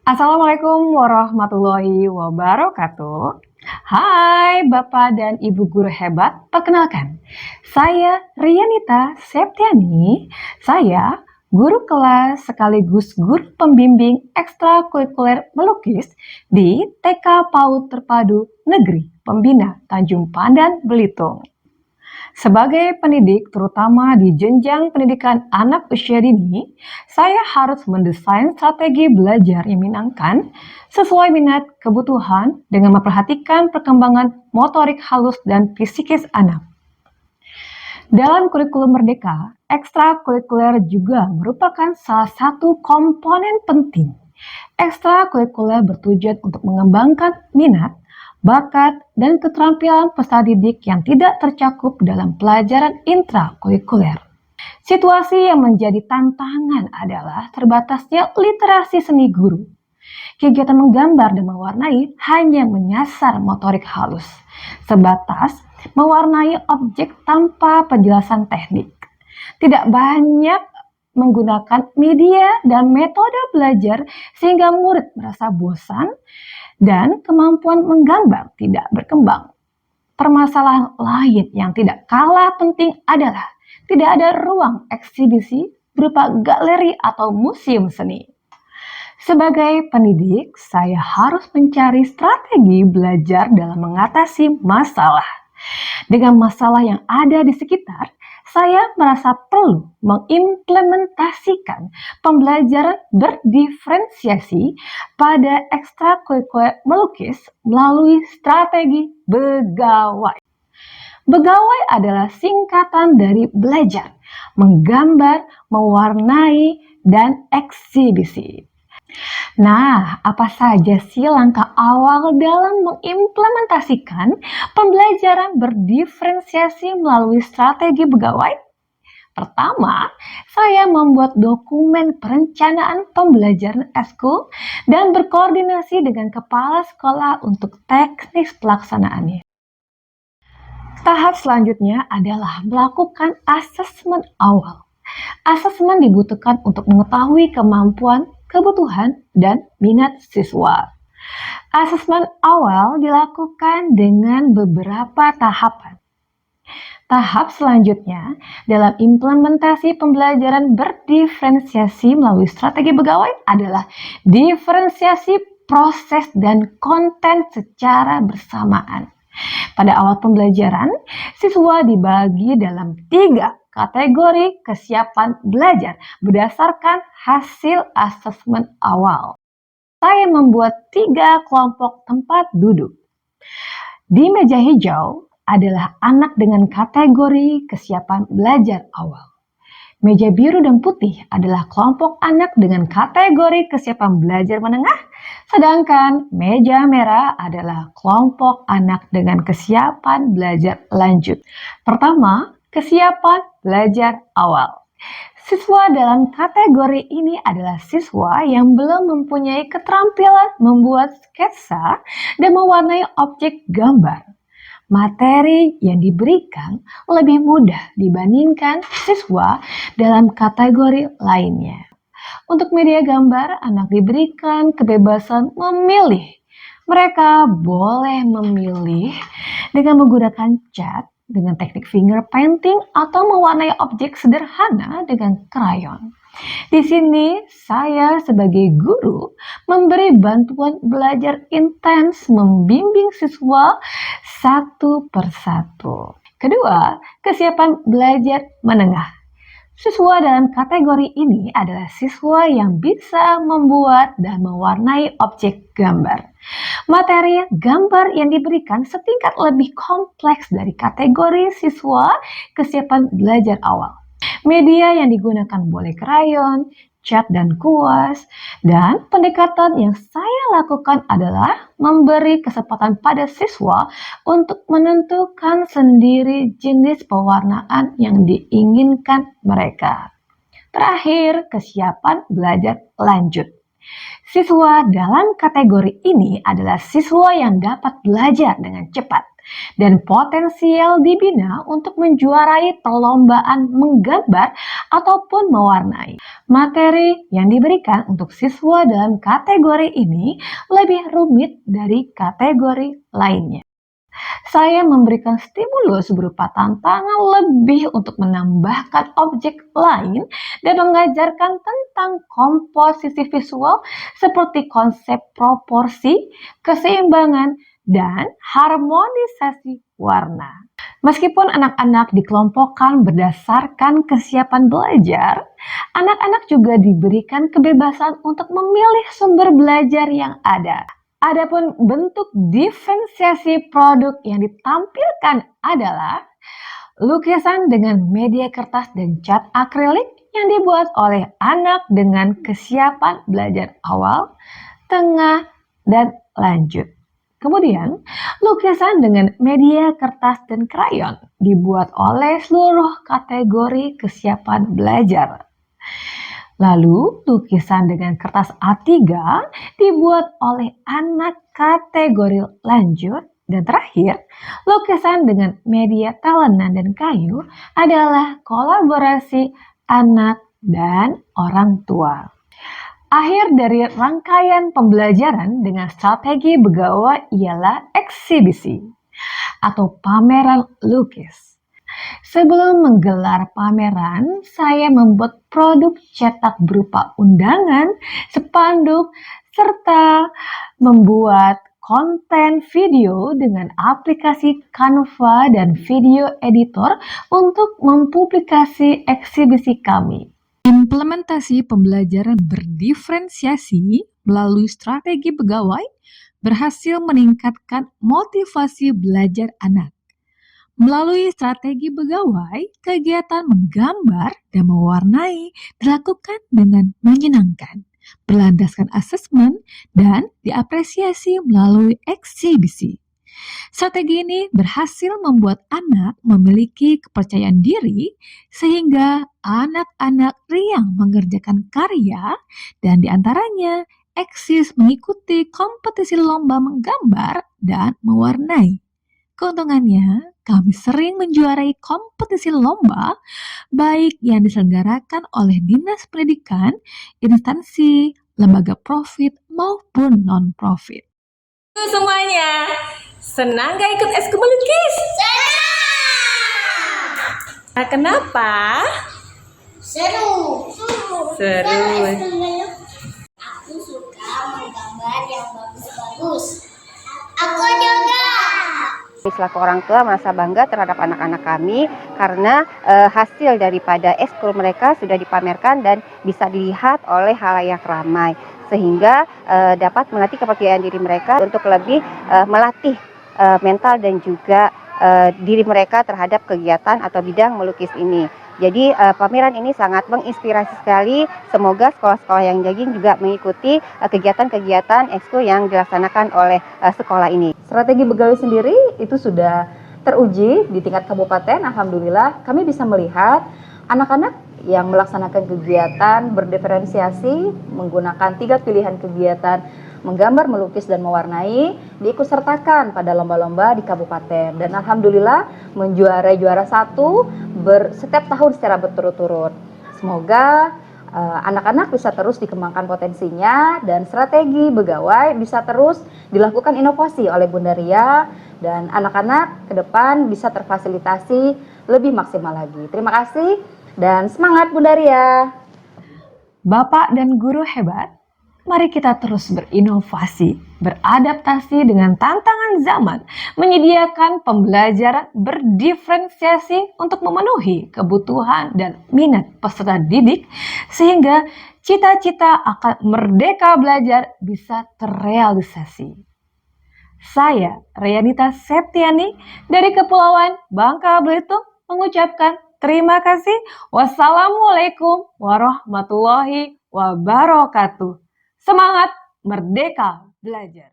Assalamualaikum warahmatullahi wabarakatuh. Hai Bapak dan Ibu guru hebat, perkenalkan, saya Rianita Septiani. Saya guru kelas sekaligus guru pembimbing ekstrakurikuler melukis di TK PAUD Terpadu Negeri Pembina Tanjung Pandan, Belitung. Sebagai pendidik, terutama di jenjang pendidikan anak usia dini, saya harus mendesain strategi belajar yang menyenangkan sesuai minat kebutuhan dengan memperhatikan perkembangan motorik halus dan psikis anak. Dalam kurikulum Merdeka, ekstrakurikuler juga merupakan salah satu komponen penting. Ekstrakurikuler bertujuan untuk mengembangkan minat, bakat, dan keterampilan peserta didik yang tidak tercakup dalam pelajaran intrakurikuler. Situasi yang menjadi tantangan adalah terbatasnya literasi seni guru. Kegiatan menggambar dan mewarnai hanya menyasar motorik halus, sebatas mewarnai objek tanpa penjelasan teknik. Tidak banyak menggunakan media dan metode belajar sehingga murid merasa bosan dan kemampuan menggambar tidak berkembang. Permasalahan lain yang tidak kalah penting adalah tidak ada ruang eksibisi berupa galeri atau museum seni. Sebagai pendidik, saya harus mencari strategi belajar dalam mengatasi masalah. Dengan masalah yang ada di sekitar, saya merasa perlu mengimplementasikan pembelajaran berdiferensiasi pada ekstrakurikuler melukis melalui strategi begawai. Begawai adalah singkatan dari belajar, menggambar, mewarnai, dan eksibisi. Nah, apa saja sih langkah awal dalam mengimplementasikan pembelajaran berdiferensiasi melalui strategi begawai? Pertama, saya membuat dokumen perencanaan pembelajaran eskul dan berkoordinasi dengan kepala sekolah untuk teknis pelaksanaannya. Tahap selanjutnya adalah melakukan asesmen awal. Asesmen dibutuhkan untuk mengetahui kemampuan, kebutuhan, dan minat siswa. Asesmen awal dilakukan dengan beberapa tahapan. Tahap selanjutnya dalam implementasi pembelajaran berdiferensiasi melalui strategi begawai adalah diferensiasi proses dan konten secara bersamaan. Pada awal pembelajaran, siswa dibagi dalam 3 kategori kesiapan belajar berdasarkan hasil asesmen awal. Saya membuat 3 kelompok tempat duduk. Di meja hijau adalah anak dengan kategori kesiapan belajar awal. Meja biru dan putih adalah kelompok anak dengan kategori kesiapan belajar menengah, sedangkan meja merah adalah kelompok anak dengan kesiapan belajar lanjut. Pertama, kesiapan belajar awal. Siswa dalam kategori ini adalah siswa yang belum mempunyai keterampilan membuat sketsa dan mewarnai objek gambar. Materi yang diberikan lebih mudah dibandingkan siswa dalam kategori lainnya. Untuk media gambar, anak diberikan kebebasan memilih. Mereka boleh memilih dengan menggunakan cat, dengan teknik finger painting, atau mewarnai objek sederhana dengan krayon. Di sini saya sebagai guru memberi bantuan belajar intens membimbing siswa satu persatu. Kedua, kesiapan belajar menengah. Siswa dalam kategori ini adalah siswa yang bisa membuat dan mewarnai objek gambar. Materi gambar yang diberikan setingkat lebih kompleks dari kategori siswa kesiapan belajar awal. Media yang digunakan boleh krayon, cat, dan kuas. Dan pendekatan yang saya lakukan adalah memberi kesempatan pada siswa untuk menentukan sendiri jenis pewarnaan yang diinginkan mereka. Terakhir, kesiapan belajar lanjut. Siswa dalam kategori ini adalah siswa yang dapat belajar dengan cepat, dan potensial dibina untuk menjuarai perlombaan menggambar ataupun mewarnai. Materi yang diberikan untuk siswa dalam kategori ini lebih rumit dari kategori lainnya. Saya memberikan stimulus berupa tantangan lebih untuk menambahkan objek lain dan mengajarkan tentang komposisi visual seperti konsep proporsi, keseimbangan, dan harmonisasi warna. Meskipun anak-anak dikelompokkan berdasarkan kesiapan belajar, anak-anak juga diberikan kebebasan untuk memilih sumber belajar yang ada. Adapun bentuk diferensiasi produk yang ditampilkan adalah lukisan dengan media kertas dan cat akrilik yang dibuat oleh anak dengan kesiapan belajar awal, tengah, dan lanjut. Kemudian, lukisan dengan media kertas dan krayon dibuat oleh seluruh kategori kesiapan belajar. Lalu, lukisan dengan kertas A3 dibuat oleh anak kategori lanjut. Dan terakhir, lukisan dengan media talenan dan kayu adalah kolaborasi anak dan orang tua. Akhir dari rangkaian pembelajaran dengan strategi Begawa ialah eksibisi atau pameran lukis. Sebelum menggelar pameran, saya membuat produk cetak berupa undangan, spanduk, serta membuat konten video dengan aplikasi Canva dan video editor untuk mempublikasi eksibisi kami. Implementasi pembelajaran berdiferensiasi melalui strategi pegawai berhasil meningkatkan motivasi belajar anak. Melalui strategi pegawai, kegiatan menggambar dan mewarnai dilakukan dengan menyenangkan, berlandaskan asesmen, dan diapresiasi melalui eksibisi. Strategi ini berhasil membuat anak memiliki kepercayaan diri sehingga anak-anak riang mengerjakan karya dan diantaranya eksis mengikuti kompetisi lomba menggambar dan mewarnai. Keuntungannya, kami sering menjuarai kompetisi lomba baik yang diselenggarakan oleh Dinas Pendidikan, instansi, lembaga profit maupun non-profit. Semuanya, senang gak ikut eskul melukis? Nah, kenapa? Seru. Aku suka menggambar yang bagus-bagus. Aku juga. Selaku orang tua merasa bangga terhadap anak-anak kami karena hasil daripada ekskul mereka sudah dipamerkan dan bisa dilihat oleh halayak ramai sehingga dapat melatih kepercayaan diri mereka untuk lebih melatih mental dan juga diri mereka terhadap kegiatan atau bidang melukis ini. Jadi pameran ini sangat menginspirasi sekali. Semoga sekolah-sekolah yang lain juga mengikuti kegiatan-kegiatan ekskul yang dilaksanakan oleh sekolah ini. Strategi Begawi sendiri itu sudah teruji di tingkat kabupaten. Alhamdulillah kami bisa melihat anak-anak yang melaksanakan kegiatan berdiferensiasi menggunakan 3 pilihan kegiatan menggambar, melukis, dan mewarnai diikutsertakan pada lomba-lomba di kabupaten dan alhamdulillah menjuarai juara 1 setiap tahun secara berturut-turut. Semoga anak-anak bisa terus dikembangkan potensinya dan strategi Begawai bisa terus dilakukan inovasi oleh Bunda Ria dan anak-anak ke depan bisa terfasilitasi lebih maksimal lagi. Terima kasih dan semangat Bunda Ria. Bapak dan guru hebat, mari kita terus berinovasi, beradaptasi dengan tantangan zaman, menyediakan pembelajaran berdiferensiasi untuk memenuhi kebutuhan dan minat peserta didik, sehingga cita-cita akan merdeka belajar bisa terrealisasi. Saya, Rianita Septiani, dari Kepulauan Bangka Belitung, mengucapkan terima kasih. Wassalamualaikum warahmatullahi wabarakatuh. Semangat merdeka belajar.